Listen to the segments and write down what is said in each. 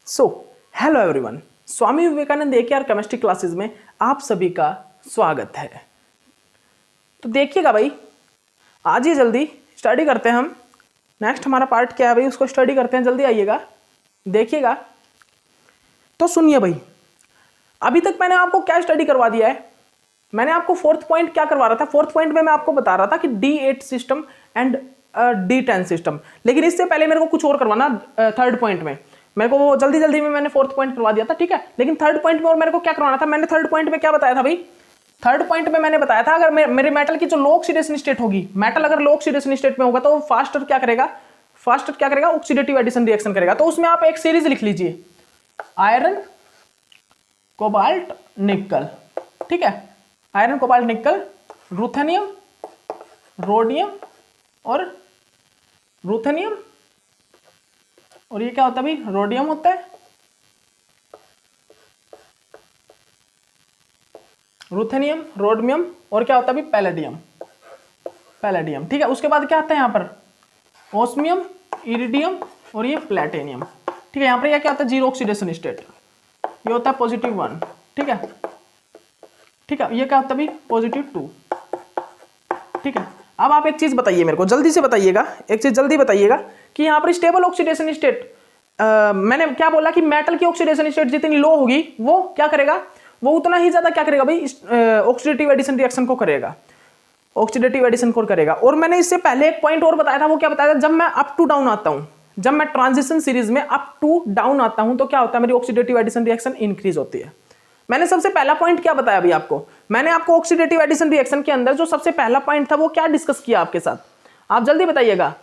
So hello everyone, Swami Vivekananda AKR chemistry classes में आप सभी का स्वागत है। तो देखिएगा भाई, आज ही जल्दी स्टडी करते हैं हम। नेक्स्ट हमारा पार्ट क्या है भाई, उसको स्टडी करते हैं। जल्दी आइएगा, देखिएगा। तो सुनिए भाई, अभी तक मैंने आपको क्या स्टडी करवा दिया है। मैंने आपको फोर्थ पॉइंट क्या करवा रहा था। फोर्थ पॉइंट में मैं आपको बता रहा था कि D8 system and D10 system, लेकिन इससे पहले मेरे को कुछ और करवाना। थर्ड पॉइंट में मेरे को वो जल्दी में मैंने फोर्थ पॉइंट करवा दिया था, ठीक है। लेकिन थर्ड पॉइंट में और मेरे को क्या करवाना था। मैंने थर्ड पॉइंट में क्या बताया था भाई, थर्ड पॉइंट में मैंने बताया था अगर मेरे मेटल की जो लो ऑक्सीडेशन स्टेट होगी, मेटल अगर लो ऑक्सीडेशन स्टेट में होगा तो वो फास्टर क्या करेगा, ऑक्सीडेटिव एडिशन रिएक्शन करेगा। तो उसमें आप एक सीरीज लिख लीजिए, आयरन कोबाल्ट निकल, ठीक है। Iron cobalt nickel, ruthenium rhodium और रूथेनियम, और ये क्या होता है भाई, रोडियम होता है। रूथेनियम, रोडमियम और क्या होता है भाई, पैलेडियम, ठीक है। उसके बाद क्या आता है यहाँ पर, ओस्मियम, इरिडियम और ये प्लेटिनियम, ठीक है। यहाँ पर ये क्या होता है, जीरो ऑक्सीडेशन स्टेट, ये होता है +1, ठीक है। ये क्या होता है भाई, +2, ठीक है। अब आप एक चीज बताइए मेरे को, जल्दी से बताइएगा, एक चीज जल्दी बताइएगा कि यहाँ पर स्टेबल ऑक्सीडेशन स्टेट, मैंने क्या बोला कि मेटल की ऑक्सीडेशन स्टेट जितनी लो होगी वो क्या करेगा, वो उतना ही ज्यादा क्या करेगा भाई, ऑक्सीडेटिव एडिशन रिएक्शन को करेगा, ऑक्सीडेटिव एडिशन को करेगा। और मैंने इससे पहले एक पॉइंट और बताया था, वो क्या बताया था, जब मैं अप टू डाउन आता हूं, जब मैं ट्रांजिशन सीरीज में अप टू डाउन आता हूं तो क्या होता है, मेरी ऑक्सीडेटिव एडिशन रिएक्शन इंक्रीज होती है। मैंने सबसे पहला पॉइंट क्या बताया अभी आपको, मैंने आपको ऑक्सीडेटिव एडिशन रिएक्शन के अंदर जो सबसे पहला पॉइंट था वो क्या डिस्कस किया आपके साथ, आप जल्दी बताइएगा।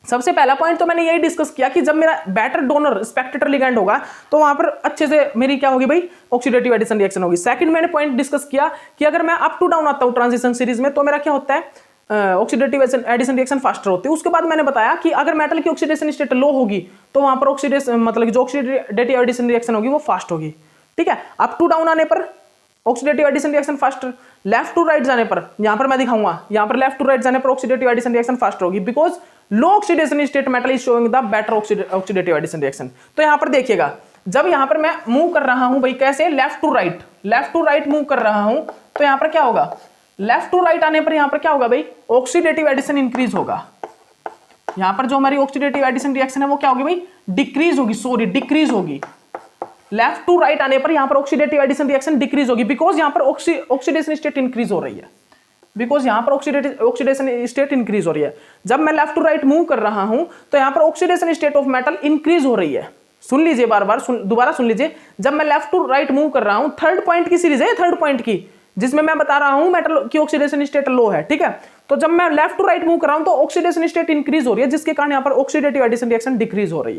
सबसे पहला पॉइंट तो मैंने यही डिस्कस किया कि जब मेरा बैटर डोनर स्पेक्टेटर लिगैंड होगा तो वहां पर अच्छे से मेरी क्या होगी भाई, ऑक्सीडेटिव एडिशन रिएक्शन होगी। सेकंड मैंने पॉइंट डिस्कस किया कि अगर मैं अप टू डाउन आता हूं ट्रांजिशन सीरीज में तो मेरा क्या होता है, ऑक्सीडेटिव एडिशन रिएक्शन फास्टर होती है। उसके बाद मैंने बताया कि अगर मेटल की ऑक्सीडेशन स्टेट लो होगी तो वहां पर ऑक्सीडेशन मतलब जो ऑक्सीडेटिव एडिशन रिएक्शन होगी वो फास्ट होगी, ठीक है। अप टू डाउन आने पर oxidative addition reaction faster, left to right जाने पर, यहां पर मैं दिखाऊंगा, यहां पर लेफ्ट टू राइट जाने पर ऑक्सीडेटिव एडिशन रिएक्शन फास्टर होगी, because low oxidation state metal is showing the better oxidative addition reaction. तो यहां पर देखिएगा, जब यहां पर मैं मूव कर रहा हूं भाई, कैसे, लेफ्ट टू राइट मूव कर रहा हूं तो यहां पर क्या होगा, लेफ्ट टू राइट आने पर यहां पर क्या होगा भाई, ऑक्सीडेटिव एडिशन इंक्रीज होगा। यहां पर जो हमारी ऑक्सीडेटिव एडिशन रिएक्शन है वो क्या होगी भाई, डिक्रीज होगी। लेफ्ट टू राइट आने पर यहां पर ऑक्सीडेटिव एडिशन रिएक्शन डिक्रीज होगी, बिकॉज यहां पर ऑक्सीडेशन स्टेट इंक्रीज हो रही है, ऑक्सीडेशन स्टेट इंक्रीज हो रही है। जब मैं लेफ्ट टू राइट मूव कर रहा हूं तो यहां पर oxidation state of metal increase हो रही है। सुन लीजिए, दोबारा सुन लीजिए, जब मैं लेफ्ट टू राइट मूव कर रहा हूं, थर्ड पॉइंट की सीरीज है, थर्ड पॉइंट की, जिसमें मैं बता रहा हूं मेटल की ऑक्सीडेशन स्टेट लो है, ठीक है। तो जब मैं लेफ्ट टू राइट मूव कर रहा हूं तो ऑक्सीडेशन स्टेट इंक्रीज हो रही है, जिसके कारण यहां पर ऑक्सीडेटिव एडिशन रिएक्शन डिक्रीज हो रही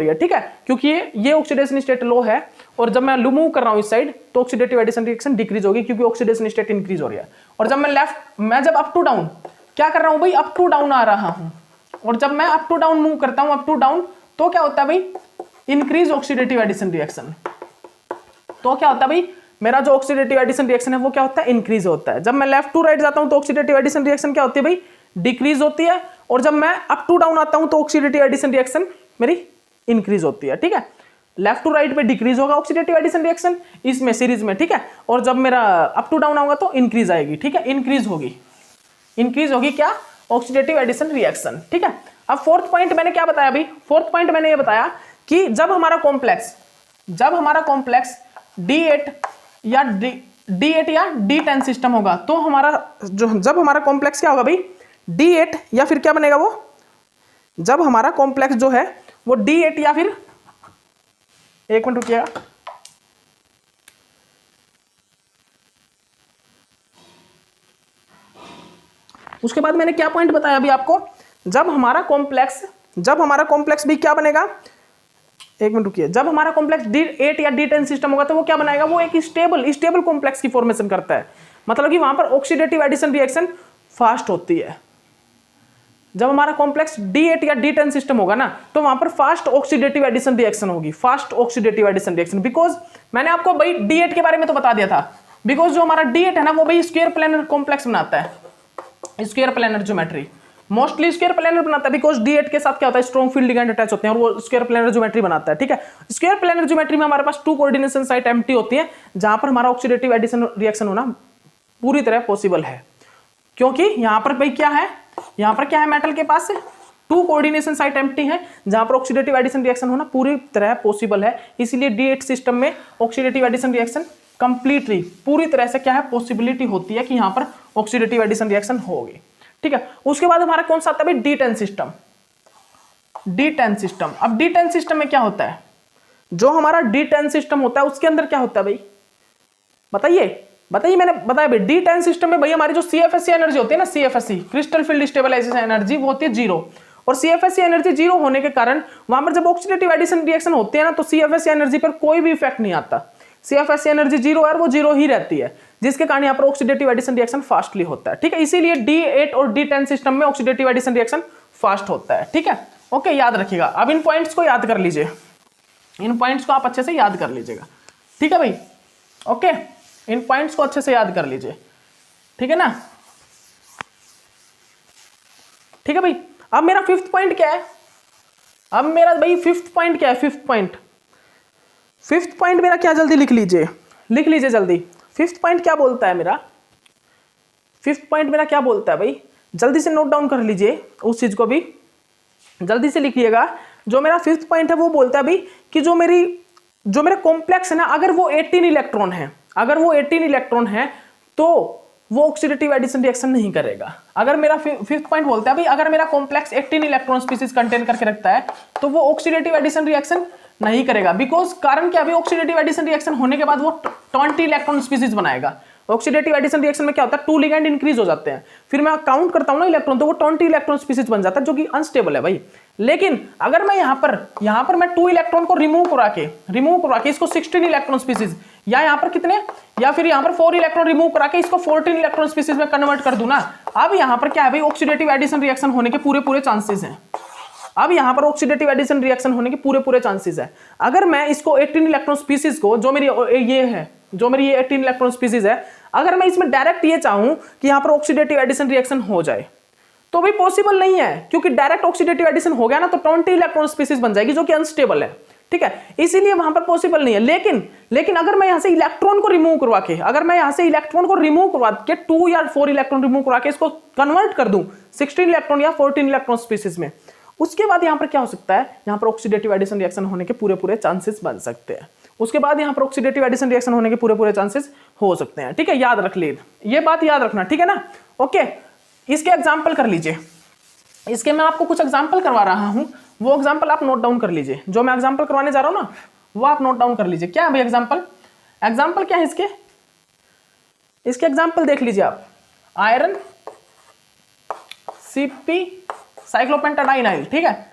है, ठीक है, क्योंकि ये ऑक्सीडेशन स्टेट लो है। और जब मैं मूव कर रहा हूं इस साइड तो ऑक्सीडेटिव एडिशन रिएक्शन डिक्रीज होगी, क्योंकि ऑक्सीडेशन स्टेट इंक्रीज हो रही है। और जब मैं जब अप टू डाउन क्या कर रहा हूं भाई, अप टू डाउन आ रहा हूं, और जब मैं अप टू डाउन मूव करता हूं, अप टू डाउन, तो क्या होता है भाई, इंक्रीज ऑक्सीडेटिव एडिशन रिएक्शन। तो क्या होता है भाई, मेरा जो ऑक्सीडेटिव एडिशन रिएक्शन है वो क्या होता है, इंक्रीज होता है। जब मैं लेफ्ट टू राइट जाता हूं तो ऑक्सीडेटिव एडिशन रिएक्शन क्या होती है भाई, डिक्रीज होती है। और जब मैं अप टू डाउन आता हूं तो ऑक्सीडेटिव एडिशन रिएक्शन मेरी इंक्रीज होती है, ठीक है। लेफ्ट टू राइट पे डिक्रीज होगा ऑक्सीडेटिव एडिशन रिएक्शन इसमें सीरीज में, ठीक है। और जब मेरा अप टू डाउन आऊंगा तो इंक्रीज आएगी, ठीक है, इंक्रीज होगी क्या, ऑक्सीडेटिव एडिशन रिएक्शन, ठीक है। अब फोर्थ पॉइंट मैंने क्या बताया भाई, फोर्थ पॉइंट मैंने ये बताया कि जब हमारा कॉम्प्लेक्स D8 या D10 सिस्टम होगा तो जब हमारा कॉम्प्लेक्स क्या होगा भाई, D8 या फिर क्या बनेगा वो, जब हमारा कॉम्प्लेक्स जो है वो D8 या फिर, एक मिनट रुकिएगा, उसके बाद मैंने क्या पॉइंट बताया अभी आपको, जब हमारा कॉम्प्लेक्स भी क्या बनेगा, एक मिनट रुकिए, जब हमारा कॉम्प्लेक्स D8 या D10 सिस्टम होगा तो वो क्या बनाएगा, वो एक स्टेबल कॉम्प्लेक्स की फॉर्मेशन करता है, मतलब कि वहां पर ऑक्सीडेटिव एडिशन रिएक्शन फास्ट होती है। जब हमारा कॉम्प्लेक्स D8 या D10 सिस्टम होगा ना तो वहां पर फास्ट ऑक्सीडेटिव एडिशन रिएक्शन होगी, बिकॉज मैंने आपको भाई D8 के बारे में तो बता दिया था, बिकॉज जो हमारा D8 है ना वो भाई स्क्वायर प्लेनर कॉम्प्लेक्स बनाता है, square planar geometry, mostly square planar बनाता है, बिकॉज D8 के साथ क्या होता है, स्ट्रॉन्ग फील्ड लिगेंड अटैच होते हैं और वो स्क्वायर प्लेनर ज्योमेट्री बनाता है। ठीक है, स्क्वायर प्लेनर ज्योमेट्री में हमारे पास 2 कोऑर्डिनेशन साइट एम्प्टी होती है, जहां पर हमारा ऑक्सीडेटिव एडिशन रिएक्शन होना पूरी तरह पॉसिबल है। क्योंकि यहां पर भाई क्या है, यहां पर क्या है, मेटल के पास 2 कोऑर्डिनेशन साइट एम्प्टी है, जहां पर ऑक्सीडेटिव एडिशन रिएक्शन होना पूरी तरह पॉसिबल है। इसीलिए D8 सिस्टम में ऑक्सीडेटिव एडिशन रिएक्शन कंप्लीटली पूरी तरह से क्या है, पॉसिबिलिटी होती है कि यहां पर ऑक्सीडेटिव एडिशन रिएक्शन होगी। ठीक है, उसके बाद हमारा कौन सा आता है भाई, D10 सिस्टम। D10 सिस्टम, अब D10 सिस्टम में क्या होता है, जो हमारा D10 सिस्टम होता है उसके अंदर क्या होता है भाई, बताइए बताइए, मैंने बताया भाई D10 सिस्टम में भाई हमारी जो CFSE एनर्जी होती है ना, CFSE crystal field stabilisation energy, वो होती है 0। और CFSE एनर्जी 0 होने के कारण वहां पर जब ऑक्सीडेटिव एडिशन रिएक्शन होती है ना, तो CFSE एनर्जी पर कोई भी इफेक्ट नहीं आता। CFSE एनर्जी 0 है, वो 0 ही रहती है, जिसके कारण यहाँ पर ऑक्सीडेटिव एडिशन रिएक्शन फास्टली होता है। ठीक है, इसीलिए D8 और D10 सिस्टम में ऑक्सीडेटिव एडिशन रिएक्शन फास्ट होता है। ठीक है, ओके, याद रखिएगा। अब इन पॉइंट्स को याद कर लीजिए, इन पॉइंट्स को आप अच्छे से याद कर लीजिएगा। ठीक है भाई, ओके, इन पॉइंट्स को अच्छे से याद कर लीजिए। ठीक है ना, ठीक है भाई। अब मेरा 5th पॉइंट क्या है, अब मेरा भाई 5th पॉइंट क्या है, 5th पॉइंट मेरा क्या, जल्दी लिख लीजिए, लिख लीजिए जल्दी। 5th पॉइंट क्या बोलता है मेरा, 5th पॉइंट मेरा क्या बोलता है भाई, जल्दी से नोट डाउन कर लीजिए, उस चीज को भी जल्दी से लिखिएगा। जो मेरा 5th पॉइंट है वो बोलता है भाई कि जो मेरा कॉम्प्लेक्स है ना, अगर वो 18 इलेक्ट्रॉन है, अगर वो 18 इलेक्ट्रॉन है तो वो ऑक्सीडेटिव एडिशन रिएक्शन नहीं करेगा। अगर मेरा 5th पॉइंट बोलता है भाई अगर मेरा कॉम्प्लेक्स 18 इलेक्ट्रॉन स्पीसीज कंटेन करके रखता है तो वो ऑक्सीडेटिव एडिशन रिएक्शन नहीं करेगा। बिकॉज कारण क्या, अभी ऑक्सीडेटिव एडिशन रिएक्शन होने के बाद वो 20 इलेक्ट्रॉन स्पीसीज बनाएगा। ऑक्सीडेटिव एडिशन रिएक्शन में क्या होता है, 2 लिगेंड इंक्रीज हो जाते हैं, फिर मैं काउंट करता हूं ना इलेक्ट्रॉन, तो वो 20 इलेक्ट्रॉन स्पीसीज बन जाता है, जो कि अनस्टेबल है भाई। लेकिन अगर मैं यहां पर मैं 2 इलेक्ट्रॉन को रिमूव करा के इसको 16 इलेक्ट्रॉन स्पीसीज, या यहां पर कितने, या फिर यहां पर 4 इलेक्ट्रॉन रिमूव करा के इसको 14 इलेक्ट्रॉन स्पीसीज में कन्वर्ट कर दूं ना, अब यहां पर क्या है भाई, ऑक्सीडेटिव एडिशन रिएक्शन होने के पूरे चांसेस हैं। अब यहां पर ऑक्सीडेटिव एडिशन रिएक्शन होने के पूरे चांसेस है। अगर मैं इसको 18 इलेक्ट्रॉन स्पीसीज को, जो मेरी ये 18 इलेक्ट्रॉन स्पीसीज है, अगर मैं इसमें डायरेक्ट ये चाहूं कि यहां पर ऑक्सीडेटिव एडिशन रिएक्शन हो जाए, तो भी पॉसिबल नहीं है, क्योंकि डायरेक्ट ऑक्सीडेटिव एडिशन हो गया ना तो 20 इलेक्ट्रॉन स्पीसीज बन जाएगी, जो कि अनस्टेबल है। ठीक है, इसीलिए वहां पर पॉसिबल नहीं है। लेकिन अगर मैं यहां से इलेक्ट्रॉन को रिमूव करवा के, 2 या 4 इलेक्ट्रॉन रिमूव करवा के इसको कन्वर्ट कर दूं 16 इलेक्ट्रॉन या 14 इलेक्ट्रॉन स्पीसीज में, उसके बाद यहां पर क्या हो सकता है, यहां पर ऑक्सीडेटिव एडिशन रिएक्शन होने के पूरे चांसेस बन सकते हैं। उसके बाद यहां पर ऑक्सीडेटिव एडिशन रिएक्शन होने के पूरे चांसेस हो सकते हैं। ठीक है, याद रख लीजिए, ये बात याद रखना। ठीक है ना, ओके। इसके एग्जाम्पल कर लीजिए, इसके मैं आपको कुछ एग्जाम्पल करवा रहा हूं, वो एग्जाम्पल आप नोट डाउन कर लीजिए। जो मैं एग्जाम्पल करवाने जा रहा हूं ना, वो आप नोट डाउन कर लीजिए। क्या है भाई एग्जाम्पल क्या है इसके एग्जाम्पल देख लीजिए आप। Iron, Cp, cyclopentadienyl. ठीक है,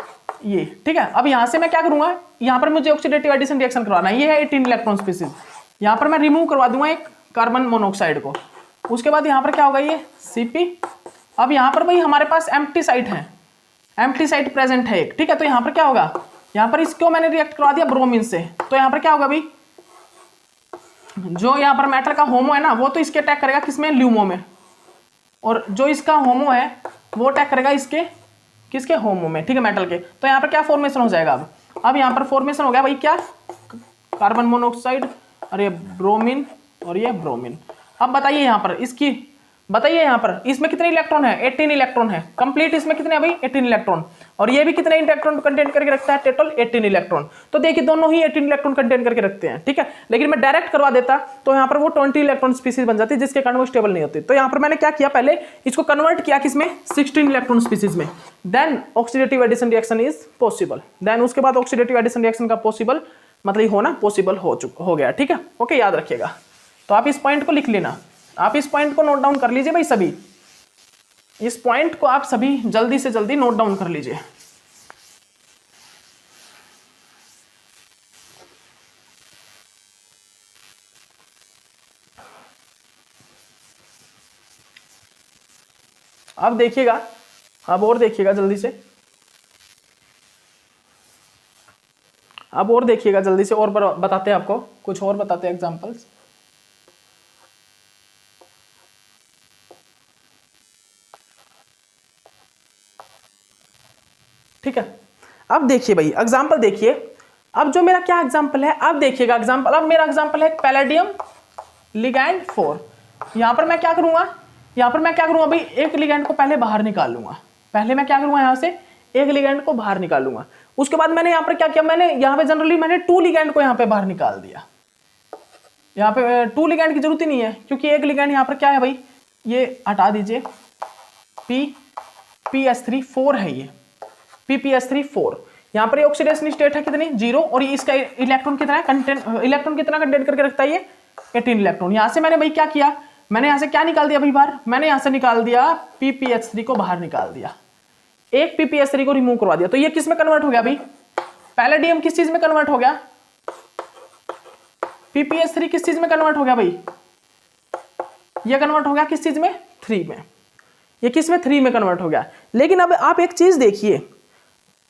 ये ठीक है। अब यहां से मैं क्या करूंगा, यहां पर मुझे ऑक्सीडेटिव एडिशन रिएक्शन करवाना है, ये है 18 इलेक्ट्रॉन स्पीसीज। यहां पर मैं रिमूव करवा दूंगा एक कार्बन मोनोऑक्साइड को। उसके बाद यहां पर क्या होगा, ये Cp। अब यहां पर भाई हमारे पास एम्प्टी साइट है, एम्प्टी साइट प्रेजेंट है एक। ठीक है, तो यहां पर क्या होगा, यहां पर इसको मैंने रिएक्ट करवा दिया ब्रोमीन से, तो यहां पर क्या होगा भाई, जो यहां पर मेटल का होमो है ना, वो तो इसके अटैक करेगा किसमें, ल्यूमो में, और जो इसका होमो है वो अटैक करेगा किसके होमो में। ठीक है, मेटल के। तो यहाँ पर क्या फॉर्मेशन हो जाएगा, अब यहाँ पर फॉर्मेशन हो गया भाई क्या, कार्बन मोनोऑक्साइड और ये ब्रोमीन और ये ब्रोमीन। अब बताइए यहाँ पर इसमें कितने इलेक्ट्रॉन है, 18 इलेक्ट्रॉन है कंप्लीट। इसमें कितने हैं भाई, 18 इलेक्ट्रॉन, और ये भी कितने इलेक्ट्रॉन कंटेन करके रखता है, टोटल 18 इलेक्ट्रॉन। तो देखिए दोनों ही 18 इलेक्ट्रॉन कंटेन करके रखते हैं। ठीक है, लेकिन मैं डायरेक्ट करवा देता तो यहाँ पर वो 20 इलेक्ट्रॉन स्पीसीज बन जाती, जिसके कारण वो स्टेबल नहीं होती। तो यहाँ पर मैंने क्या किया, पहले इसको कन्वर्ट किया किसमें, 16 इलेक्ट्रॉन स्पीसीज में, then oxidative addition reaction is possible. Then उसके बाद ऑक्सीडेटिव एडिशन रिएक्शन का पॉसिबल मतलब होना पॉसिबल हो गया। ठीक है, ओके, याद रखिएगा। तो आप इस पॉइंट को लिख लेना, आप इस पॉइंट को नोट डाउन कर लीजिए भाई सभी, इस पॉइंट को आप सभी जल्दी से जल्दी नोट डाउन कर लीजिए। अब देखिएगा, अब और देखिएगा जल्दी से, अब और देखिएगा जल्दी से, और बताते हैं आपको, कुछ और बताते हैं एग्जांपल्स। ठीक है, अब देखिए भाई एग्जांपल देखिए, अब जो मेरा क्या एग्जांपल है, अब देखिएगा एग्जांपल, अब मेरा एग्जांपल है पैलेडियम लिगैंड 4। यहां पर मैं क्या करूंगा, यहां पर मैं क्या करूंगा भाई, एक लिगैंड को पहले बाहर निकाल लूंगा, पहले मैं क्या करूंगा यहां से एक लिगैंड को बाहर निकालूंगा। उसके बाद मैंने यहां पर क्या किया, मैंने यहां पे जनरली मैंने 2 लिगैंड को यहां पे बाहर निकाल दिया। यहां पे 2 लिगैंड की जरूरत ही नहीं है, क्योंकि एक लिगैंड यहां पर क्या है भाई, ये हटा दीजिए, PPS3 4 है, ये PPS3 4। यहां पर ये ऑक्सीडेशन स्टेट है कितनी 0, और ये इसका इलेक्ट्रॉन कितना है, इलेक्ट्रॉन कितना कंटेंट करके रखता है ये 18 इलेक्ट्रॉन। यहां से मैंने भाई क्या किया, मैंने यहां से क्या निकाल दिया भाई बाहर, मैंने यहां से निकाल दिया PPH3 को बाहर निकाल दिया, एक PPH3 को रिमूव करवा दिया। तो ये किस में कन्वर्ट हो गया भाई, पैलेडियम किस चीज में कन्वर्ट हो गया, PPH3 किस चीज में कन्वर्ट हो गया भाई, ये कन्वर्ट हो गया किस चीज में 3 में, ये किस में 3 में कन्वर्ट हो गया। लेकिन अब आप एक चीज देखिए,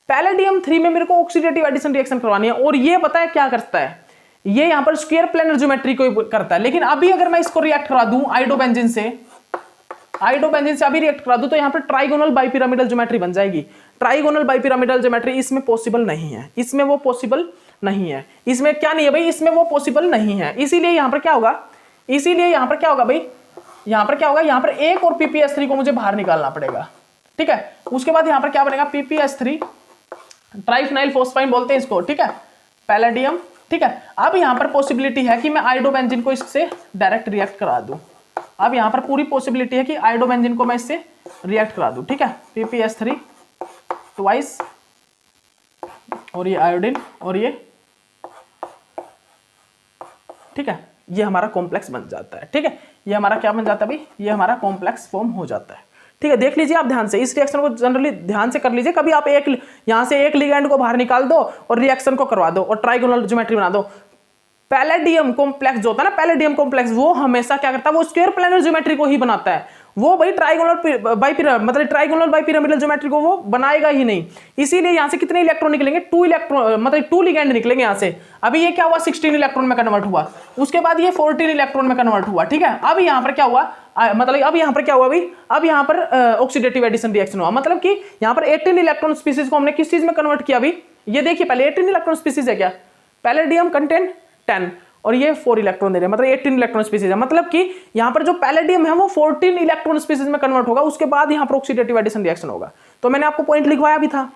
पैलेडियम 3 में मेरे को ऑक्सीडेटिव एडिशन रिएक्शन करवानी है, और ये पता है क्या करता है, ये यहां पर स्क्वायर प्लेनर ज्योमेट्री को करता है। लेकिन अभी अगर मैं इसको रिएक्ट करा दूं आइडोबेंजीन से अभी रिएक्ट करा दूं, तो यहां पर ट्राइगोनल बाइपिरामिडल ज्योमेट्री बन जाएगी। ट्राइगोनल बाइपिरामिडल ज्योमेट्री इसमें पॉसिबल नहीं है, इसमें वो पॉसिबल नहीं है, इसमें क्या नहीं है भाई, इसमें वो पॉसिबल नहीं है। इसीलिए यहां पर क्या होगा, इसीलिए यहां पर क्या होगा भाई, यहां पर क्या होगा, यहां पर एक और PPS3 को मुझे बाहर निकालना पड़ेगा। ठीक है, उसके बाद यहां पर क्या बनेगा, PPS3 ट्राइफिनाइल फोस्फाइन बोलते हैं इसको, ठीक है, पैलेडियम। ठीक है, अब यहां पर पॉसिबिलिटी है कि मैं आइडोबेंजीन को इससे डायरेक्ट रिएक्ट करा दूं। अब यहां पर पूरी पॉसिबिलिटी है कि आइडोबेंजीन को मैं इससे रिएक्ट करा दूं। ठीक है, PPS3 ट्वाइस, और ये आयोडीन, और ये, ठीक है, ये हमारा कॉम्प्लेक्स बन जाता है। ठीक है, ये हमारा क्या बन जाता है भाई, ये हमारा कॉम्प्लेक्स फॉर्म हो जाता है। ठीक है, देख लीजिए आप ध्यान से, इस रिएक्शन को जनरली ध्यान से कर लीजिए। कभी आप एक यहां से एक लिगैंड को बाहर निकाल दो और रिएक्शन को करवा दो और ट्राइगोनल ज्योमेट्री बना दो। पैलेडियम कॉम्प्लेक्स जो होता है ना, पैलेडियम कॉम्प्लेक्स, वो हमेशा क्या करता है, वो स्क्वायर प्लेनर ज्योमेट्री को ही बनाता है। वो भाई ट्राइगोनल बाइपिरामिडल ज्योमेट्री को वो बनाएगा ही नहीं। इसीलिए यहां से कितने इलेक्ट्रॉन निकलेंगे, 2 इलेक्ट्रॉन, मतलब 2 लिगैंड निकलेंगे यहां से। अभी ये क्या हुआ, 16 इलेक्ट्रॉन में कन्वर्ट हुआ, उसके बाद ये 14 इलेक्ट्रॉन में कन्वर्ट हुआ। ठीक है, अब यहां पर क्या हुआ, मतलब अब यहां पर क्या हुआ भाई, अब यहां पर ऑक्सीडेटिव एडिशन रिएक्शन हुआ। मतलब कि यहां पर 18 इलेक्ट्रॉन स्पीसीज को हमने किस चीज में कन्वर्ट किया अभी, ये देखिए पहले 18 इलेक्ट्रॉन स्पीसीज है क्या, पैलेडियम कंटेंट 10 और ये 4 इलेक्ट्रॉन दे रहे हैं, मतलब 18 इलेक्ट्रॉन स्पीसीज है। मतलब कि यहां पर जो पैलेडियम है वो 14 इलेक्ट्रॉन स्पीसीज में कन्वर्ट होगा, उसके बाद यहां पर ऑक्सीडेटिव एडिशन रिएक्शन होगा। तो मैंने आपको पॉइंट लिखवाया भी था,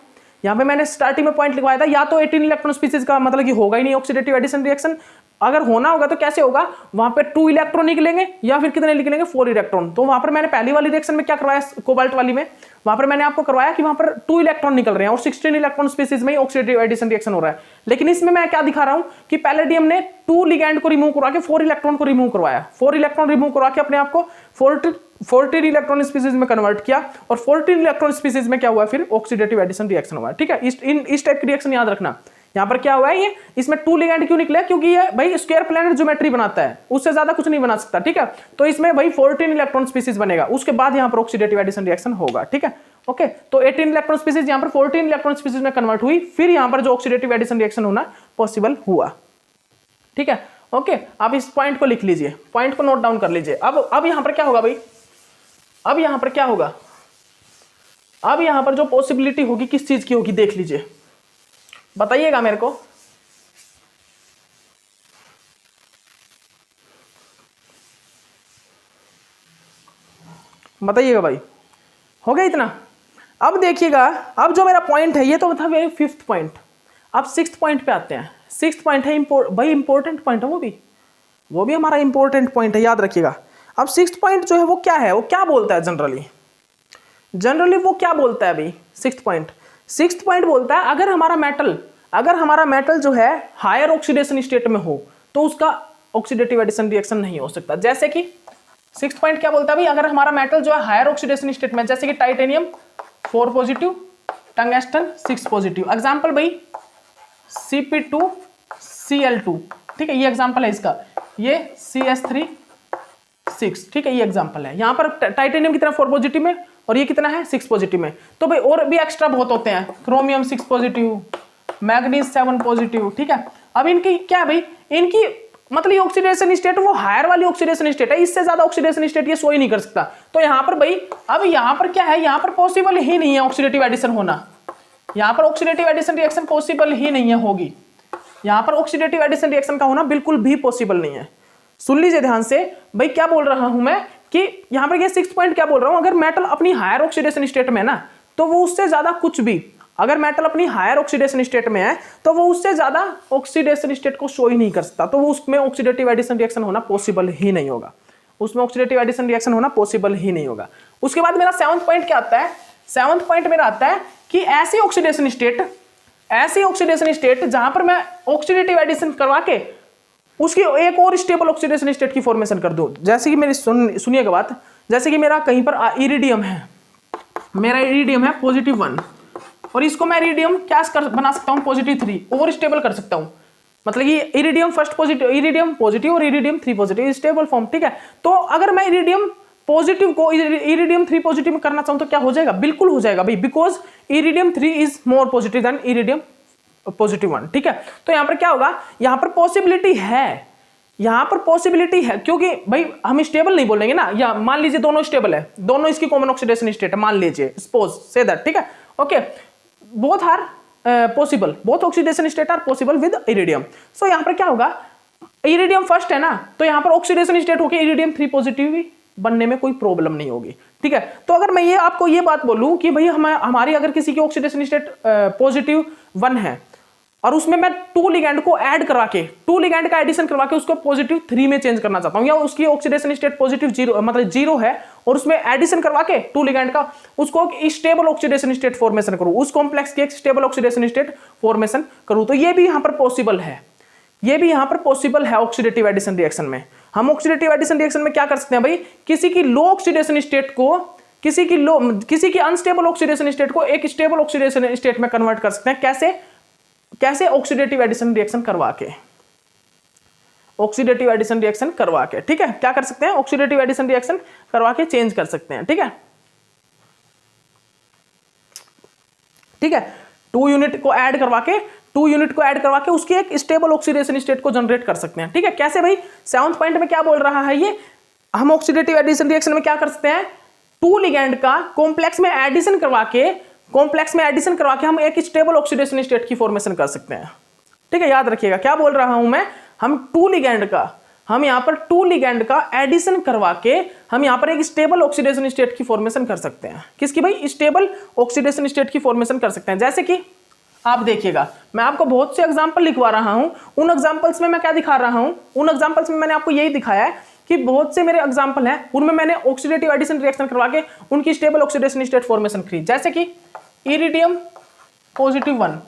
यहां पे मैंने स्टार्टिंग में पॉइंट लिखवाया था, या तो 18 इलेक्ट्रॉन स्पीसीज का मतलब कि होगा ही नहीं ऑक्सीडेटिव एडिशन रिएक्शन। अगर होना होगा तो कैसे होगा, वहां पे 2 इलेक्ट्रॉन निकलेंगे या फिर कितने निकलेंगे, 4 इलेक्ट्रॉन। तो वहां पर मैंने पहली वाली रिएक्शन में क्या करवाया, कोबाल्ट वाली में, वहां पर मैंने आपको करवाया कि वहां पर 2 इलेक्ट्रॉन निकल रहे हैं और 16 इलेक्ट्रॉन स्पीसीज में ऑक्सीडेटिव एडिशन रिएक्शन हो रहा है। लेकिन इसमें मैं क्या दिखा रहा हूं कि पैलेडियम ने 2 लिगैंड को रिमूव करवा के 4 इलेक्ट्रॉन को रिमूव करवाया, 4 इलेक्ट्रॉन रिमूव करवा के अपने आप को 14 इलेक्ट्रॉन स्पीसीज में कन्वर्ट किया, और 14 इलेक्ट्रॉन स्पीसीज में क्या हुआ, फिर ऑक्सीडेटिव एडिशन रिएक्शन हुआ। ठीक है, इस टाइप की रिएक्शन याद रखना। यहां पर क्या हुआ है, ये इसमें 2 लिगैंड क्यों निकले, क्योंकि ये भाई स्क्वायर प्लेनर ज्योमेट्री बनाता है, उससे ज्यादा कुछ नहीं बना सकता। ठीक है, तो इसमें भाई 14 इलेक्ट्रॉन स्पीसीज बनेगा, उसके बाद यहां पर ऑक्सीडेटिव एडिशन रिएक्शन होगा। ठीक है, ओके, तो 18 इलेक्ट्रॉन स्पीसीज यहां पर 14 इलेक्ट्रॉन स्पीसीज में कन्वर्ट हुई, फिर यहां पर जो ऑक्सीडेटिव एडिशन रिएक्शन होना पॉसिबल हुआ। ठीक है, ओके, आप इस पॉइंट को लिख लीजिए, पॉइंट को नोट डाउन कर लीजिए। अब यहां पर क्या होगा भाई, अब यहां पर क्या होगा, अब यहां पर जो पॉसिबिलिटी होगी किस चीज की होगी, देख लीजिए, बताइएगा मेरे को। बताइएगा भाई, हो गया इतना। अब देखिएगा, अब जो मेरा पॉइंट है ये तो था मेरे 5th पॉइंट। अब 6th पॉइंट पे आते हैं। 6th पॉइंट है भाई इंपॉर्टेंट पॉइंट है, वो भी हमारा इंपॉर्टेंट पॉइंट है, याद रखिएगा। अब 6th पॉइंट जो है वो क्या है, वो क्या बोलता है जनरली वो क्या बोलता है भाई, 6th पॉइंट बोलता है अगर हमारा मेटल जो है हायर ऑक्सीडेशन स्टेट में हो तो उसका ऑक्सीडेटिव एडिशन रिएक्शन नहीं हो सकता। जैसे कि 6th पॉइंट क्या बोलता है भाई, अगर हमारा मेटल जो है हायर ऑक्सीडेशन स्टेट में, जैसे कि titanium 4 positive, tungsten 6 positive. Example भाई Cp2Cl2, ठीक है, ये एग्जांपल है इसका, ये CS3 6, ठीक है, ये एग्जांपल है। यहां पर टाइटेनियम कितना 4 पॉजिटिव में और ये कितना है 6 पॉजिटिव में। तो भाई और भी एक्स्ट्रा बहुत होते हैं, क्रोमियम 6 पॉजिटिव, मैग्नीज 7 पॉजिटिव। ठीक है, अब इनकी क्या है भाई, इनकी मतलब ये ऑक्सीडेशन स्टेट वो हायर वाली ऑक्सीडेशन स्टेट है, इससे ज्यादा ऑक्सीडेशन स्टेट ये सो ही नहीं कर सकता। तो यहां पर भाई अब यहां पर क्या है, यहां पर पॉसिबल ही नहीं है ऑक्सीडेटिव एडिशन होना। यहाँ पर ऑक्सीडेटिव एडिशन रिएक्शन पॉसिबल ही नहीं है होगी, यहाँ पर ऑक्सीडेटिव एडिशन रिएक्शन का होना बिल्कुल भी पॉसिबल नहीं है। सुन लीजिए ध्यान से भाई, क्या बोल रहा हूं मैं कि यहाँ पर ये 6 पॉइंट क्या बोल रहा हूं, अगर मेटल अपनी हायर ऑक्सीडेशन स्टेट में है ना, तो वो उससे ज्यादा कुछ भी, अगर मेटल अपनी हायर ऑक्सीडेशन स्टेट में है तो वो उससे ज्यादा ऑक्सीडेशन स्टेट को शो ही नहीं कर सकता, तो वो उसमें ऑक्सीडेटिव एडिशन रिएक्शन होना पॉसिबल ही नहीं होगा, उसमें ऑक्सीडेटिव एडिशन रिएक्शन होना पॉसिबल ही नहीं होगा। उसके बाद मेरा 7th पॉइंट क्या आता है, 7th पॉइंट मेरा आता है कि ऐसी ऑक्सीडेशन स्टेट जहां पर मैं ऑक्सीडेटिव एडिशन करवा के उसकी एक और स्टेबल ऑक्सीडेशन स्टेट की फॉर्मेशन कर दूं। जैसे कि मेरी सुनिएगा बात, जैसे कि मेरा कहीं पर इरिडियम है, मेरा इरिडियम है +1 और इसको मैं इरिडियम क्या बना सकता हूं +3 और स्टेबल कर सकता हूं, मतलब कि iridium first positive, iridium positive और इरिडियम 3 पॉजिटिव स्टेबल फॉर्म, ठीक है। तो अगर मैं इरिडियम पॉजिटिव को इरिडियम 3 पॉजिटिव में करना चाहूं तो क्या हो जाएगा, बिल्कुल हो जाएगा भाई, because iridium 3 is more positive than iridium +1, ठीक है। तो यहां पर क्या होगा, यहां पर पॉसिबिलिटी है, यहां पर पॉसिबिलिटी है, क्योंकि भाई हम स्टेबल नहीं बोलेंगे ना, या मान लीजिए दोनों स्टेबल है, दोनों इसकी कॉमन ऑक्सीडेशन स्टेट है, मान लीजिए सपोज से दैट, ठीक है, okay, both are possible, both oxidation state are possible with iridium. So यहां पर क्या होगा, इरिडियम फर्स्ट है ना, तो यहां पर ऑक्सीडेशन स्टेट होकर इरिडियम 3 पॉजिटिव बनने में कोई प्रॉब्लम नहीं होगी, ठीक है। तो अगर मैं ये आपको ये बात बोलूं कि भाई हमारी अगर किसी की ऑक्सीडेशन स्टेट +1 है और उसमें मैं 2 लिगैंड को ऐड करवा के, 2 लिगैंड का एडिशन करवा के उसको +3 में चेंज करना चाहता हूं, या उसकी ऑक्सीडेशन स्टेट +0 मतलब 0 है और उसमें एडिशन करवा के 2 लिगैंड का उसको स्टेबल ऑक्सीडेशन स्टेट फॉर्मेशन करूं, उस कॉम्प्लेक्स की एक स्टेबल ऑक्सीडेशन स्टेट फॉर्मेशन करूं, तो ये भी यहां पर पॉसिबल है, ये भी यहां पर पॉसिबल है ऑक्सीडेटिव एडिशन रिएक्शन में। हम ऑक्सीडेटिव एडिशन रिएक्शन में क्या कर सकते हैं भाई, किसी की लो ऑक्सीडेशन स्टेट को, किसी की अनस्टेबल ऑक्सीडेशन स्टेट को एक स्टेबल ऑक्सीडेशन स्टेट में कन्वर्ट कर सकते हैं। कैसे ऑक्सीडेटिव एडिशन रिएक्शन करवा के, ऑक्सीडेटिव एडिशन रिएक्शन करवा के, ठीक है, क्या कर सकते हैं, ऑक्सीडेटिव एडिशन रिएक्शन करवा के चेंज कर सकते हैं, ठीक है, ठीक है। 2 यूनिट को ऐड करवा के उसकी एक स्टेबल ऑक्सीडेशन स्टेट को जनरेट कर सकते हैं, ठीक है। कैसे भाई, 7th पॉइंट में क्या बोल रहा है ये, हम ऑक्सीडेटिव एडिशन रिएक्शन में क्या कर सकते हैं, 2 लिगैंड का कॉम्प्लेक्स में एडिशन करवा के हम एक स्टेबल ऑक्सीडेशन स्टेट की फॉर्मेशन कर सकते हैं, ठीक है। याद रखिएगा क्या बोल रहा हूं मैं, हम यहां पर 2 लिगैंड का एडिशन करवा के हम यहां पर एक स्टेबल ऑक्सीडेशन स्टेट की फॉर्मेशन कर सकते हैं। किसकी भाई, स्टेबल ऑक्सीडेशन स्टेट की फॉर्मेशन कर सकते हैं। जैसे कि आप देखिएगा, मैं आपको बहुत से एग्जांपल लिखवा रहा हूं, उन एग्जांपल्स में मैं क्या दिखा रहा हूं, उन एग्जांपल्स में मैंने आपको यही दिखाया है कि बहुत से मेरे एग्जांपल हैं, उनमें मैंने ऑक्सीडेटिव एडिशन रिएक्शन करवा के उनकी स्टेबल ऑक्सीडेशन स्टेट फॉर्मेशन करी। जैसे कि इरिडियम +1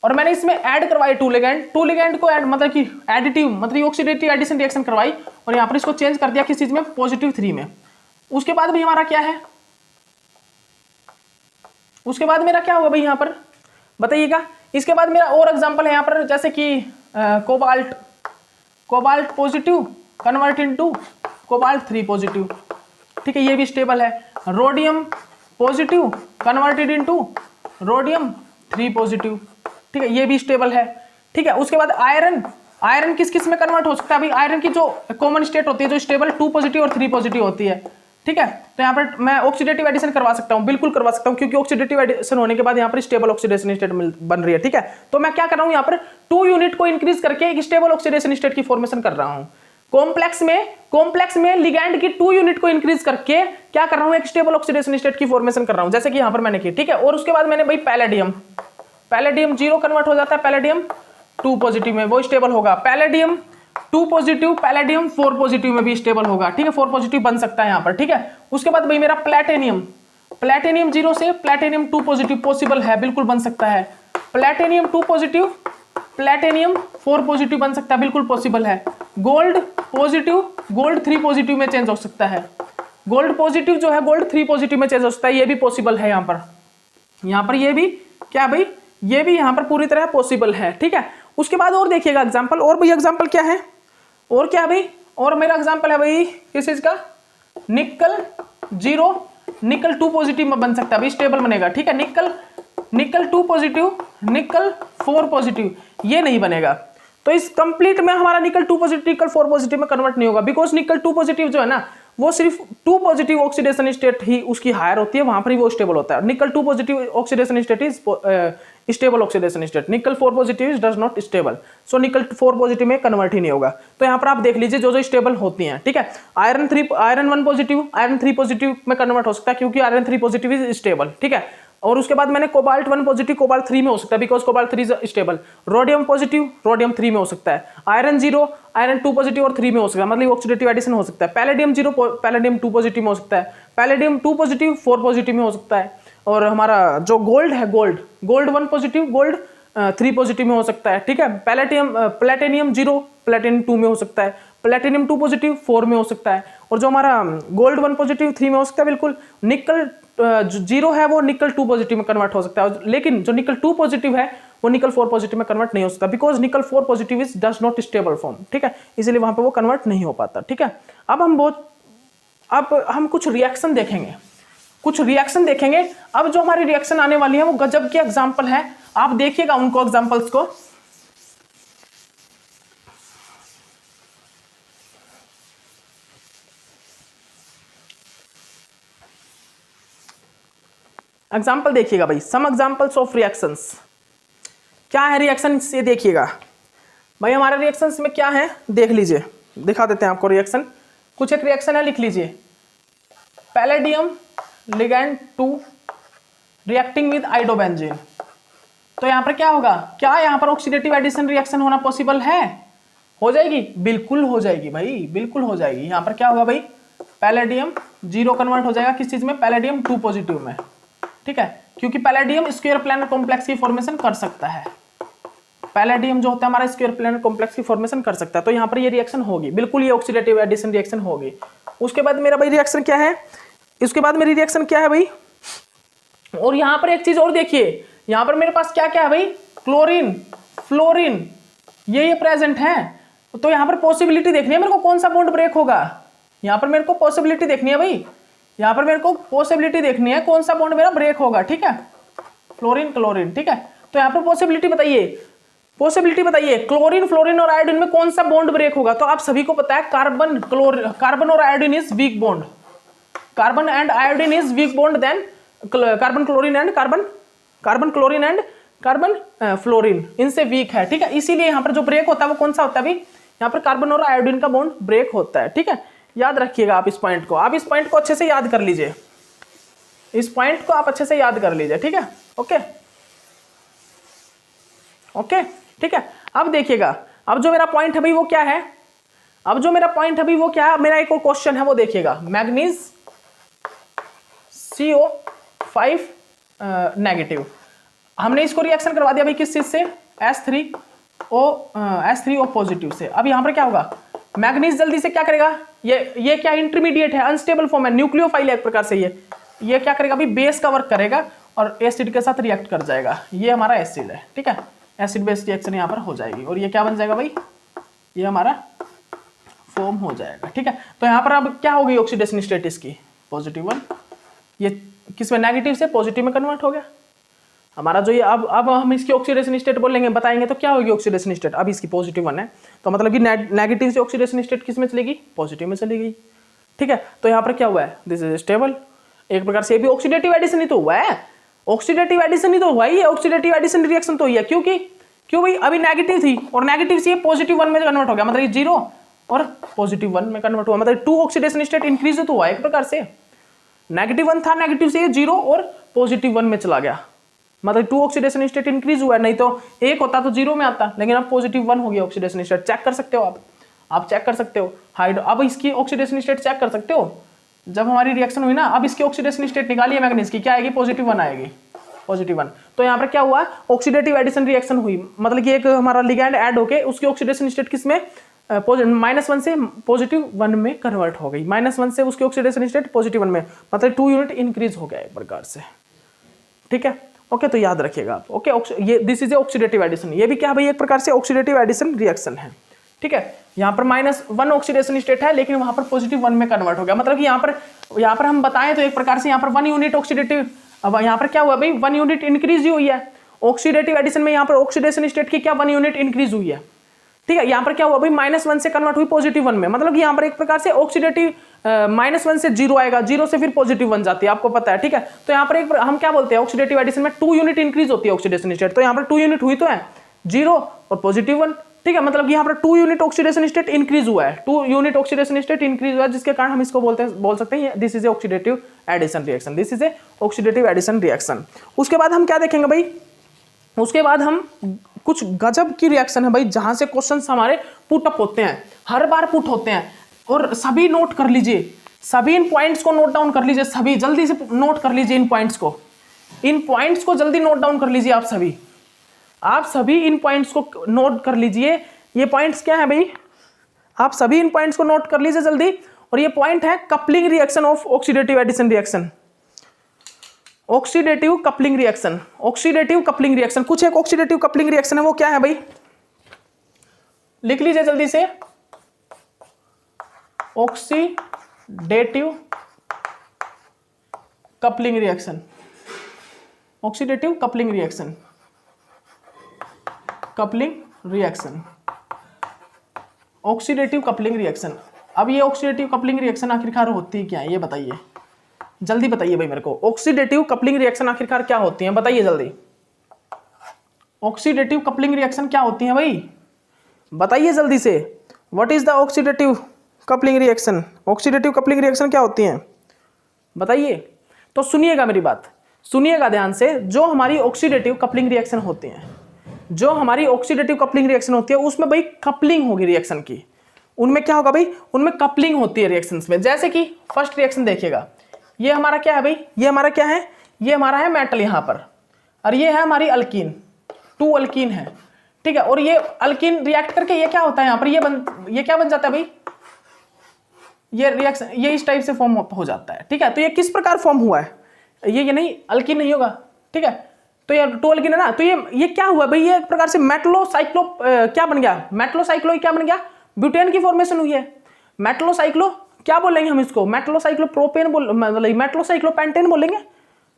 और मैंने इसमें ऐड करवाई 2 लिगैंड को ऐड मतलब कि एडिटिव मतलब ऑक्सीडेटिव एडिशन रिएक्शन करवाई और यहां पर इसको चेंज कर दिया किस चीज में, +3 में। उसके बाद भी हमारा क्या है, उसके बाद मेरा क्या होगा भाई यहां पर बताइएगा। इसके बाद मेरा और एग्जांपल है यहां पर, जैसे कि cobalt positive convert into cobalt 3 positive, ठीक है, ये भी स्टेबल है। Rhodium positive converted into rhodium 3 positive, ठीक है, ये भी स्टेबल है, ठीक है। उसके बाद आयरन किस में कन्वर्ट हो सकता है भाई, आयरन की जो कॉमन स्टेट होती है जो स्टेबल 2 पॉजिटिव और 3 पॉजिटिव होती है, ठीक है। तो यहाँ पर मैं ऑक्सीडेटिव एडिशन करवा सकता हूँ, बिल्कुल करवा सकता हूँ, क्योंकि ऑक्सीडेटिव एडिशन होने के बाद यहाँ पर स्टेबल ऑक्सीडेशन स्टेट बन रही है, ठीक है। तो मैं क्या कर रहा हूँ, यहाँ पर 2 यूनिट को इंक्रीज करके एक स्टेबल ऑक्सीडेशन स्टेट की फॉर्मेशन कर रहा हूँ। कॉम्प्लेक्स में लिगैंड की 2 यूनिट को इंक्रीज करके क्या कर रहा हूँ, एक स्टेबल ऑक्सीडेशन स्टेट की फॉर्मेशन कर रहा हूँ, जैसे कि यहाँ पर मैंने की, ठीक है। और उसके बाद मैंने भाई पैलेडियम 0 कन्वर्ट हो जाता है पैलेडियम 2 पॉजिटिव में, वो स्टेबल होगा। पैलेडियम 2 पॉजिटिव पैलेडियम 4 पॉजिटिव में भी स्टेबल होगा, ठीक है, 4 पॉजिटिव बन सकता है यहाँ पर, ठीक है। उसके बाद भाई मेरा प्लैटिनियम 0 से प्लैटिनियम 2 पॉजिटिव पॉसिबल है, बिल्कुल बन सकता है। प्लैटिनियम 2 पॉजिटिव प्लैटिनियम 4 पॉजिटिव बन सकता है, बिल्कुल पॉसिबल है। गोल्ड पॉजिटिव गोल्ड 3 पॉजिटिव में चेंज हो सकता है, गोल्ड पॉजिटिव जो है गोल्ड 3 पॉजिटिव में चेंज हो सकता है, ये भी पॉसिबल है। यहाँ पर ये भी क्या भाई, ये भी यहाँ पर पूरी तरह पॉसिबल है, ठीक है। उसके बाद और देखिएगा एग्जांपल, और भाई एग्जांपल क्या है, और क्या भाई, और मेरा एग्जांपल है भाई किस चीज का, निकल 0 निकल 2 पॉजिटिव में बन सकता है भाई, स्टेबल बनेगा, ठीक है। निकल 2 पॉजिटिव निकल 4 पॉजिटिव ये नहीं बनेगा, तो इस कंप्लीट में हमारा निकल 2 पॉजिटिव निकल 4 पॉजिटिव में कन्वर्ट नहीं होगा, बिकॉज निकल 2 पॉजिटिव जो है ना वो सिर्फ 2 पॉजिटिव ऑक्सीडेशन स्टेट ही उसकी हायर होती है, वहां पर ही वो स्टेबल होता है। Nickel 2 positive oxidation state is stable oxidation state, nickel 4 positive is does not stable, so nickel 4 positive में कन्वर्ट ही नहीं होगा। तो यहाँ पर आप देख लीजिए जो जो स्टेबल होती हैं, ठीक है। आयरन 1 पॉजिटिव आयरन 3 पॉजिटिव में कन्वर्ट हो सकता है क्योंकि आयरन 3 पॉजिटिव इज स्टेबल, ठीक है। और उसके बाद मैंने कोबाल्ट 1 पॉजिटिव कोबाल्ट 3 में हो सकता है because cobalt 3 is stable. Rhodium positive rhodium 3 में हो सकता है। आयरन 0 आयरन 2 पॉजिटिव और 3 में हो सकता है, मतलब ऑक्सीडेटिव एडिशन हो सकता है। पैलेडियम 0 पैलेडियम 2 पॉजिटिव में हो सकता है। पैलेडियम 2 पॉजिटिव 4 पॉजिटिव में हो सकता है। और हमारा जो गोल्ड है गोल्ड 1 पॉजिटिव गोल्ड 3 पॉजिटिव में हो सकता है, ठीक है। प्लेटिनियम 0 प्लेटिनियम 2 में हो सकता है। प्लेटिनियम 2 पॉजिटिव 4 में हो सकता है। और जो हमारा गोल्ड 1 पॉजिटिव 3 में हो सकता है बिल्कुल। निकल 0 है वो निकल 2 पॉजिटिव में कन्वर्ट हो सकता है, लेकिन जो निकल 2 पॉजिटिव है वो निकल 4 पॉजिटिव में कन्वर्ट नहीं हो सकता बिकॉज निकल 4 positive is does not stable form, ठीक है, इसलिए वहां पे वो कन्वर्ट नहीं हो पाता, ठीक है। अब हम कुछ रिएक्शन देखेंगे, अब जो हमारी रिएक्शन आने वाली है वो गजब के एग्जाम्पल है, आप देखिएगा उनको एग्जाम्पल्स को। एग्जाम्पल देखिएगा भाई, सम एग्जाम्पल्स ऑफ रिएक्शंस। क्या है रिएक्शन ये देखिएगा भाई, हमारे रिएक्शंस में क्या है देख लीजिए, दिखा देते हैं आपको रिएक्शन। कुछ एक रिएक्शन है, लिख लीजिए। Palladium ligand 2 reacting with iodobenzene. तो यहां पर क्या होगा, क्या यहां पर ऑक्सीडेटिव एडिशन रिएक्शन होना पॉसिबल है? हो जाएगी, बिल्कुल हो जाएगी भाई, बिल्कुल हो जाएगी। यहां पर क्या होगा भाई, पैलेडियम 0 कन्वर्ट हो जाएगा किस चीज में, पैलेडियम 2 पॉजिटिव में, ठीक है, क्योंकि पैलेडियम स्क्वायर प्लैनेट कॉम्प्लेक्स की फॉर्मेशन कर सकता है। पैलेडियम जो होता है हमारा स्क्वायर प्लैनेट कॉम्प्लेक्स की फॉर्मेशन कर सकता है, तो यहाँ पर ये रिएक्शन होगी, बिल्कुल ये ऑक्सीडेटिव एडिशन रिएक्शन होगी। उसके बाद मेरा भाई रिएक्शन क्या है, इसके बाद मेरी रिएक्शन क्या है भाई, और यहाँ पर एक चीज और देखिए, यहाँ पर मेरे पास क्या क्या है भाई, क्लोरीन फ्लोरीन ये प्रेजेंट है। तो यहाँ पर पॉसिबिलिटी देखनी है मेरे को, कौन सा बॉन्ड ब्रेक होगा, यहाँ पर मेरे को पॉसिबिलिटी देखनी है भाई, यहाँ पर मेरे को पॉसिबिलिटी देखनी है कौन सा बॉन्ड मेरा ब्रेक होगा, ठीक है, फ्लोरीन क्लोरीन, ठीक है। तो यहाँ पर पॉसिबिलिटी बताइए क्लोरीन फ्लोरीन और आयोडीन में कौन सा बॉन्ड ब्रेक होगा। तो आप सभी को पता है कार्बन और iodine is weak bond, carbon and iodine is weak bond, then carbon chlorine and carbon fluorine इनसे वीक है, ठीक है। इसीलिए यहाँ पर जो ब्रेक होता है वो कौन सा होता है भाई, यहाँ पर कार्बन और आयोडीन का बॉन्ड ब्रेक होता है, ठीक है। याद रखिएगा आप इस पॉइंट को, अच्छे से याद कर लीजिए, इस पॉइंट को आप अच्छे से याद कर लीजिए, ठीक है। ओके, ठीक है। अब देखिएगा, अब जो मेरा पॉइंट है भाई वो क्या है, मेरा एक और क्वेश्चन है वो देखिएगा। मैग्नीज CO5 नेगेटिव, हमने इसको रिएक्शन करवा दिया भाई किस चीज से, H3O पॉजिटिव से। अब यहां पर क्या होगा, मैग्नीज जल्दी से क्या करेगा, ये क्या इंटरमीडिएट है, अनस्टेबल फॉर्म है, न्यूक्लियोफाइल है एक प्रकार से, ये क्या करेगा भाई, बेस का वर्क करेगा और एसिड के साथ रिएक्ट कर जाएगा। ये हमारा एसिड है, ठीक है, एसिड बेस रिएक्शन यहाँ पर हो जाएगी और ये क्या बन जाएगा भाई, ये हमारा फॉर्म हो जाएगा, ठीक है। तो यहाँ पर अब क्या होगी ऑक्सीडेशन स्टेट इसकी, +1, ये किसमें, नेगेटिव से पॉजिटिव में कन्वर्ट हो गया हमारा जो ये। अब हम इसकी ऑक्सीडेशन स्टेट बोलेंगे, बताएंगे तो क्या होगी ऑक्सीडेशन स्टेट। अब इसकी +1 है तो मतलब कि नेगेटिव से ऑक्सीडेशन स्टेट किस में चलेगी, पॉजिटिव में चली गई, ठीक है। तो यहाँ पर क्या हुआ है, दिस इज स्टेबल, एक प्रकार से भी ऑक्सीडेटिव एडिशन ही तो हुआ है, ऑक्सीडेटिव एडिशन ही तो हुआ ही है, ऑक्सीडेटिव एडिशन रिएक्शन तो ही है, क्यों भाई, अभी नेगेटिव थी और नेगेटिव से +1 में कन्वर्ट हो गया, मतलब 0 और +1 में कन्वर्ट हुआ, मतलब 2 ऑक्सीडेशन स्टेट इंक्रीज तो हुआ एक प्रकार से। -1 था, नेगेटिव से 0 और +1 में चला गया, मतलब 2 ऑक्सीडेशन स्टेट इंक्रीज हुआ है, नहीं तो 1 होता तो 0 में आता, लेकिन अब +1 हो गया ऑक्सीडेशन स्टेट। चेक कर सकते हो आप चेक कर सकते हो अब इसकी ऑक्सीडेशन स्टेट चेक कर सकते हो, जब हमारी रिएक्शन हुई ना, अब इसकी ऑक्सीडेशन स्टेट निकालिए मैग्नीज की, क्या आएगी, +1 आएगी, +1। तो यहाँ पर क्या हुआ, ऑक्सीडेटिव एडिशन रिएक्शन हुई, मतलब कि एक हमारा लिगैंड ऐड होके उसकी ऑक्सीडेशन स्टेट किसमें, -1 से +1 में कन्वर्ट हो गई, -1 से उसकी ऑक्सीडेशन स्टेट +1 में, मतलब 2 यूनिट इंक्रीज हो गया एक प्रकार से, ठीक है। ओके, तो याद रखिएगा आप, ओके, ये this is a oxidative addition, ये भी क्या भाई एक प्रकार से ऑक्सीडेटिव एडिशन रिएक्शन है, ठीक है। यहाँ पर -1 ऑक्सीडेशन स्टेट है, लेकिन वहां पर +1 में कन्वर्ट हो गया, मतलब कि यहाँ पर हम बताएं तो एक प्रकार से यहाँ पर 1 यूनिट ऑक्सीडेटिव, अब यहाँ पर क्या हुआ भाई, 1 यूनिट इंक्रीज हुई है ऑक्सीडेटिव एडिशन में, यहाँ पर ऑक्सीडेशन स्टेट की क्या 1 यूनिट इंक्रीज हुई है, ठीक है। यहाँ पर क्या हुआ भाई, -1 से कन्वर्ट हुई +1 में, मतलब कि यहाँ पर एक प्रकार से ऑक्सीडेटिव -1 से 0 आएगा, 0 से फिर पॉजिटिव 1 जाती है, आपको पता है, ठीक है। तो यहाँ पर एक हम क्या बोलते हैं, ऑक्सीडेटिव एडिशन में 2 यूनिट इंक्रीज होती है ऑक्सीडेशन स्टेट, तो यहाँ पर 2 यूनिट हुई तो है 0 और +1, ठीक है। मतलब यहाँ पर 2 यूनिट ऑक्सीडेशन स्टेट इंक्रीज हुआ है, 2 यूनिट ऑक्सीडेशन स्टेट इंक्रीज हुआ है, जिसके कारण हम इसको बोल सकते हैं this is a oxidative addition reaction, this is a oxidative addition reaction. उसके बाद हम क्या देखेंगे भाई, उसके बाद हम कुछ गजब की रिएक्शन है भाई, जहां से क्वेश्चंस हमारे पुट अप होते हैं, हर बार पुट होते हैं, और सभी नोट कर लीजिए, सभी इन पॉइंट्स को नोट डाउन कर लीजिए, सभी जल्दी से नोट कर लीजिए इन पॉइंट्स को जल्दी नोट डाउन कर लीजिए आप सभी इन पॉइंट्स को नोट कर लीजिए। ये पॉइंट्स क्या है भाई, आप सभी इन पॉइंट्स को नोट कर लीजिए जल्दी। और ये पॉइंट है coupling reaction of oxidative addition reaction, oxidative coupling reaction, oxidative coupling reaction. कुछ एक ऑक्सीडेटिव कपलिंग रिएक्शन है, वो क्या है भाई, लिख लीजिए जल्दी से, oxidative coupling reaction, oxidative coupling reaction, coupling reaction, oxidative coupling reaction. अब ये ऑक्सीडेटिव कपलिंग रिएक्शन आखिरकार होती है क्या है, ये बताइए, जल्दी बताइए भाई मेरे को, ऑक्सीडेटिव कपलिंग रिएक्शन आखिरकार क्या होती है, बताइए जल्दी। ऑक्सीडेटिव कपलिंग रिएक्शन क्या होती है भाई, बताइए जल्दी से। What is the oxidative coupling reaction, oxidative coupling reaction क्या होती है, बताइए। तो सुनिएगा मेरी बात, सुनिएगा ध्यान से। जो हमारी ऑक्सीडेटिव कपलिंग रिएक्शन होती है, जो हमारी ऑक्सीडेटिव कपलिंग रिएक्शन होती है, उसमें भाई कपलिंग होगी रिएक्शन की, उनमें क्या होगा भाई, उनमें कपलिंग होती है रिएक्शंस में। जैसे कि फर्स्ट रिएक्शन देखिएगा, ये हमारा क्या है भाई, ये हमारा क्या है, ये हमारा है मेटल यहाँ पर, और ये है हमारी अल्कीन, 2 अल्कीन है, ठीक है। और ये अल्कीन रिएक्ट करके ये क्या होता है यहाँ पर, ये क्या बन जाता है भाई, ये रिएक्शन ये इस टाइप से फॉर्म हो जाता है, ठीक है। तो ये किस प्रकार फॉर्म हुआ है, ये नहीं अल्कीन नहीं होगा, ठीक है। तो ये 2 अल्कीन है ना, तो ये क्या हुआ भाई, ये एक प्रकार से मेटलोसाइक्लो क्या बन गया, मेटलोसाइक्लो क्या बन गया, ब्यूटेन की फॉर्मेशन हुई है। मेटलोसाइक्लो क्या बोलेंगे हम इसको, मेटलोसाइक्लोप्रोपेन मतलब मेटलोसाइक्लोपेंटेन बोलेंगे,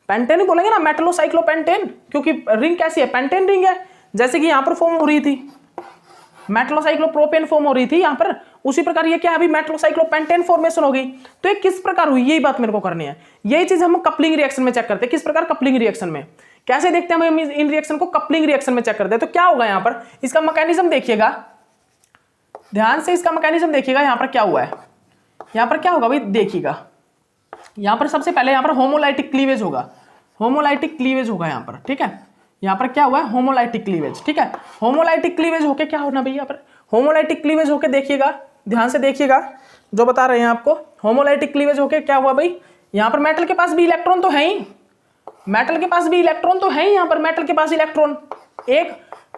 पेंटेन ही बोलेंगे ना, मेटलोसाइक्लोपेंटेन, क्योंकि रिंग कैसी है, पेंटेन रिंग है। जैसे कि यहाँ पर फॉर्म हो रही थी मेटलोसाइक्लोप्रोपेन फॉर्म हो रही थी यहाँ पर, उसी प्रकार ये क्या है अभी मेटलोसाइक्लोपेंटेन फॉर्मेशन हो गई। तो ये किस प्रकार हुई, यही बात मेरे को करनी है, यही चीज हम कपलिंग रिएक्शन में चेक करते हैं। किस प्रकार कपलिंग रिएक्शन में कैसे देखते हैं हम इन रिएक्शन को, कपलिंग रिएक्शन में चेक करते हैं। तो क्या होगा यहाँ पर, इसका मैकेनिज्म देखिएगा ध्यान से, इसका मैकेनिज्म देखिएगा। यहाँ पर क्या हुआ है, यहाँ पर क्या होगा भाई, देखिएगा यहाँ पर सबसे पहले यहाँ पर होमोलाइटिक क्लीवेज होगा, होमोलाइटिक क्लीवेज होगा यहाँ पर, ठीक है। यहाँ पर क्या हुआ है, होमोलाइटिक क्लीवेज, ठीक है। होमोलाइटिक क्लीवेज होके क्या होना भाई, यहाँ पर होमोलाइटिक क्लीवेज होके देखिएगा, ध्यान से देखिएगा जो बता रहे हैं आपको। होमोलाइटिक क्लीवेज होके क्या हुआ भाई, यहाँ पर मेटल के पास भी इलेक्ट्रॉन तो है ही, मेटल के पास भी इलेक्ट्रॉन तो है ही, यहाँ पर मेटल के पास इलेक्ट्रॉन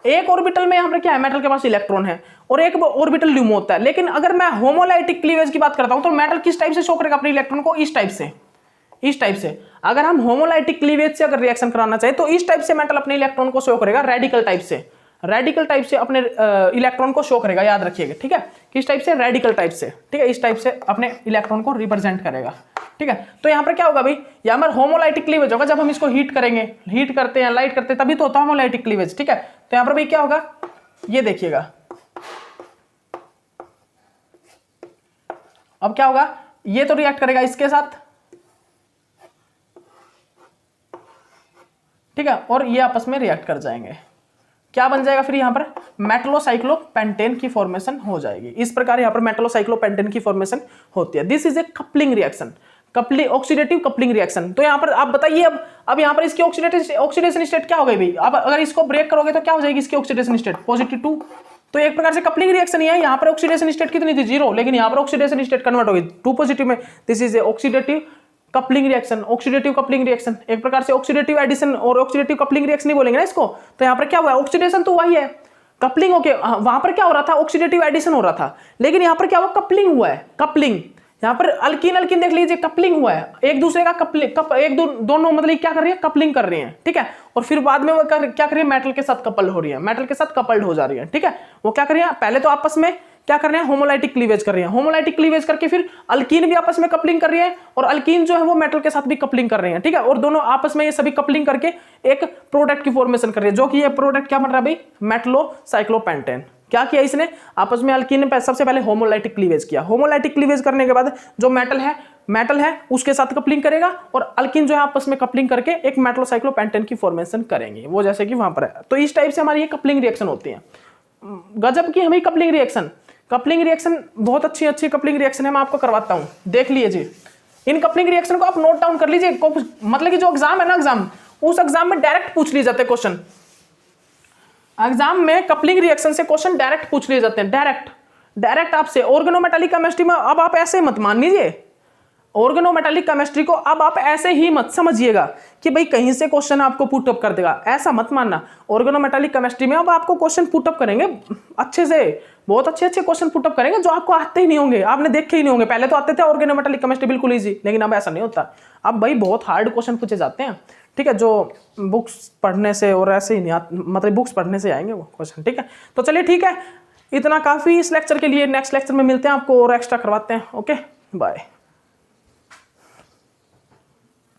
एक ऑर्बिटल में यहाँ पर क्या है, मेटल के पास इलेक्ट्रॉन है और एक ऑर्बिटल ल्यूम होता है। लेकिन अगर मैं होमोलाइटिक क्लीवेज की बात करता हूं तो मेटल किस टाइप से शो करेगा अपने इलेक्ट्रॉन को, इस टाइप से, इस टाइप से। अगर हम होमोलाइटिक क्लीवेज से अगर रिएक्शन कराना चाहे तो इस टाइप से मेटल अपने इलेक्ट्रॉन को शो करेगा, रेडिकल टाइप से, रेडिकल टाइप से अपने इलेक्ट्रॉन को शो करेगा, याद रखिएगा, ठीक है। किस टाइप से, रेडिकल टाइप से, ठीक है, इस टाइप से अपने इलेक्ट्रॉन को रिप्रेजेंट करेगा, ठीक है। तो यहाँ पर क्या होगा भाई, यहाँ पर होमोलाइटिक क्लीवेज होगा, जब हम इसको हीट करेंगे, हीट करते हैं, लाइट करते हैं, तभी तो होता है होमोलाइटिक क्लीवेज, ठीक है। तो यहाँ पर भाई क्या होगा, ये देखिएगा, अब क्या होगा, ये तो रिएक्ट करेगा इसके साथ, ठीक है, और ये आपस में रिएक्ट कर जाएंगे, क्या बन जाएगा फिर यहाँ पर, मेटलोसाइक्लोपेंटेन की फॉर्मेशन हो जाएगी। इस प्रकार यहाँ पर मेटलोसाइक्लोपेंटेन की फॉर्मेशन होती है। This is A coupling reaction, coupling, oxidative coupling reaction. तो यहाँ पर आप बताइए, अब यहाँ पर इसकी ऑक्सीडेशन स्टेट क्या हो गई भाई, अब अगर इसको ब्रेक करोगे तो क्या हो जाएगी इसकी ऑक्सीडेशन स्टेट, +2। तो एक प्रकार से कपलिंग रिएक्शन ही है। यहाँ पर ऑक्सीडेशन स्टेट कितनी थी, 0, लेकिन यहाँ पर ऑक्सीडेशन स्टेट कन्वर्ट हो गई 2 पॉजिटिव में। This is a oxidative coupling reaction, oxidative coupling reaction. एक प्रकार से ऑक्सीडेटिव एडिशन और ऑक्सीडेटिव कपलिंग रिएक्शन ही बोलेंगे ना इसको। तो यहाँ पर क्या हुआ, ऑक्सीडेशन तो वही है, कपलिंग होके वहां पर क्या हो रहा था, ऑक्सीडेटिव एडिशन हो रहा था, लेकिन यहाँ पर क्या हुआ, कपलिंग हुआ है, कपलिंग। यहाँ पर अल्कीन अल्कीन देख लीजिए, कपलिंग हुआ है, एक दूसरे का कपलिंग, दोनों मतलब क्या कर रही है, कपलिंग कर रही है, क्या है। और फिर बाद में वो क्या कर रही है, मेटल के साथ कपल हो रही है, मेटल के साथ कपल्ड हो जा रही है, ठीक है। वो क्या कर रही है, पहले तो आपस में क्या कर रहे हैं, होमोलाइटिक क्लीवेज कर रही है, होमोलाइटिक क्लीवेज करके फिर अल्कीन भी आपस में कपलिंग कर रही है, और अल्कीन जो है वो मेटल के साथ भी कपलिंग कर रही है, ठीक है। और दोनों आपस में ये सभी कपलिंग करके एक प्रोडक्ट की फॉर्मेशन कर रही है, जो कि ये प्रोडक्ट क्या बन रहा है भाई, मेटलोसाइक्लोपेंटेन, क्या किया इसने, आपस में अल्कीन ने सबसे पहले होमोलाइटिक क्लीवेज किया। होमोलाइटिक क्लीवेज करने के बाद जो मेटल है उसके साथ कपलिंग करेगा और अल्कीन जो है आपस में कपलिंग करके एक मेटलोसाइक्लोपेंटेन की फॉर्मेशन करेंगे, वो जैसे कि वहां पर है। तो इस टाइप से हमारी ये कपलिंग रिएक्शन होती है। गजब की हमें कपलिंग रिएक्शन बहुत अच्छी कपलिंग रिएक्शन है, मैं आपको करवाता हूं, देख लीजिए। इन कपलिंग रिएक्शन को आप नोट डाउन कर लीजिए, मतलब कि जो एग्जाम है ना, उस एग्जाम में डायरेक्ट पूछ लिए जाते हैं क्वेश्चन। एग्जाम में कपलिंग रिएक्शन से क्वेश्चन डायरेक्ट पूछ लिए जाते हैं, डायरेक्ट आपसे। ऑर्गेनोमेटालिक केमिस्ट्री में अब आप ऐसे मत मान लीजिए, ऑर्गेनोमेटालिक केमिस्ट्री को अब आप ऐसे ही मत समझिएगा कि भाई कहीं से क्वेश्चन आपको पुटअप कर देगा, ऐसा मत मानना। ऑर्गेनोमेटालिक केमिस्ट्री में अब आपको क्वेश्चन पुटअप करेंगे अच्छे से, बहुत अच्छे क्वेश्चन पुटअप करेंगे जो आपको आते ही नहीं होंगे, आपने देखे ही नहीं होंगे। पहले तो आते थे ऑर्गेनोमेटालिक केमिस्ट्री बिल्कुल ईजी, लेकिन अब ऐसा नहीं होता। अब भाई बहुत हार्ड क्वेश्चन पूछे जाते हैं, ठीक है, जो बुक्स पढ़ने से और ऐसे ही नहीं, मतलब बुक्स पढ़ने से आएंगे वो क्वेश्चन, ठीक है। तो चलिए ठीक है, इतना काफी इस लेक्चर के लिए। नेक्स्ट लेक्चर में मिलते हैं, आपको और एक्स्ट्रा करवाते हैं। Okay, bye.